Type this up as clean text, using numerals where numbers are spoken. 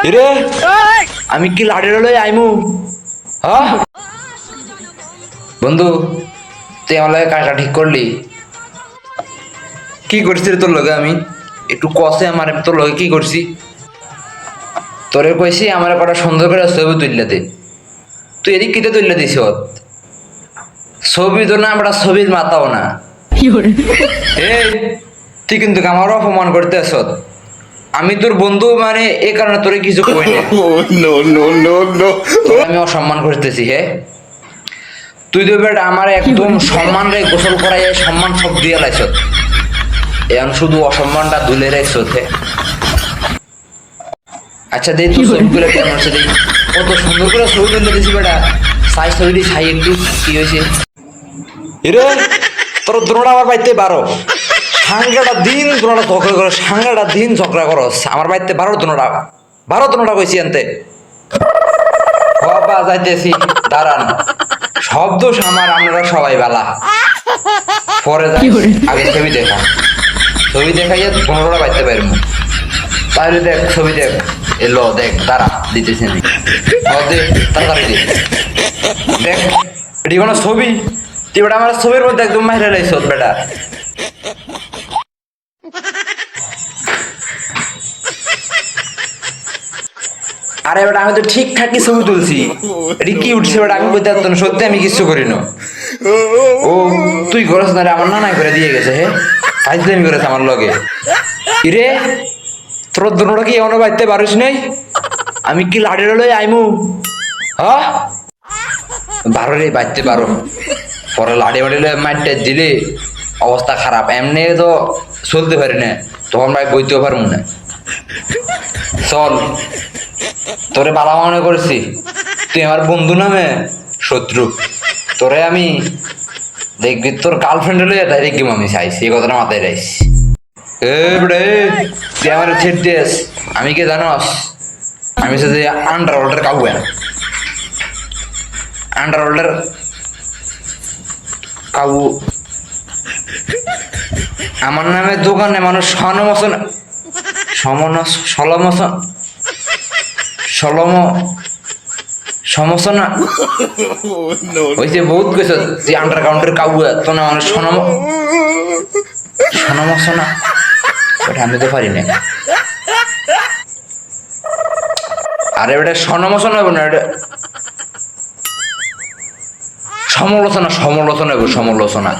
রে আমি কি লাড়ির লই আইমু হ্যাঁ বন্ধু তুই আমার লগে কাজটা ঠিক করলি কি করছিস রে তোর লগে আমি একটু কষে আমার তোর লগে কি করছি তোরে কইছি আমার কটা সুন্দর করে ছবি তুললে দে তুই এদিক কিতে তুললে দিস ছবি তো না আমরা ছবির মাতাও না এই তুই কিন্তু আমার অপমান করতে আস আমি তোর বন্ধু মানে এই কারণে তোরে কিছু কই না আমি অসম্মান করতেছি হ্যাঁ তুই তো বেটা আমার একদম সম্মান রে গোসল করাই সম্মান সব দিয়ে লাইছ এখন শুধু অসম্মানটা দুলে রাখছ আচ্ছা দেই তুই ছবি করে কেমন আছে দেই কত সুন্দর করে ছবি তুলে দিছি বেটা সাই ছবিটি ছাই একটু কি হয়েছে এরে তোর দ্রোণা আমার বাড়িতে 12 সাংগাটা দিন দ্রোণা ঝগড়া করো সাংগাটা দিন ঝগড়া করো আমার বাড়িতে 12 দ্রোণা কইছি আনতে বাবা যাইতেছি দাঁড়ান সব দোষ আমার আপনারা সবাই বালা পরে আগে ছবি দেখাইয়া 15টা বাড়িতে পারবো তাহলে দেখ ছবি দেখ এলো দেখ দাঁড়া দিতেছি আমি তাড়াতাড়ি দেখ এটি কোনো ছবি তুই বেটা আমার ছবির মধ্যে একদম মাইরে লাইছ বেটা আরে বেটা আমি তো ঠিকঠাকই ছবি তুলছি এটি কি উঠছে বেটা আমি বলতে পারতাম সত্যি আমি কিছু করি না ও তুই করস না রে আমার নানাই করে দিয়ে গেছে হে ফাইজলামি করেছে আমার লগে ইরে তোর দুটোটা কি এমন বাড়িতে পারিস নাই আমি কি লাড়ি লই আইমু হ্যাঁ 12 রে বাড়তে 12 পরে লাড়ি মারতে দিলে অবস্থা খারাপ এমনি তো চলতে পারি না তখন ভাই বইতেও পারবো না চল তোরে বালা মনে করছি তুই আমার বন্ধু নামে শত্রু তোরে আমি দেখবি তোর গার্লফ্রেন্ড লইয়া তাই দেখবি আমি চাইছি এই কথাটা মাথায় রাইছি তুই আমার ছেড় দিস আমি কে জানোস আমি সাথে আন্ডারওয়ার্ল্ডের কাবু আন্ডারওয়ার্ল্ডের কাবু আমার নামে দোকানে মানুষ সমসনা হয়েছে বহুত কিছু যে আন্ডারগ্রাউন্ডের কাবু তো না মানুষ সনমসনা ওটা আমি তো পারি না আরে বেটা সনমসনা হবে না এটা সমালোচনা হবে সমালোচনা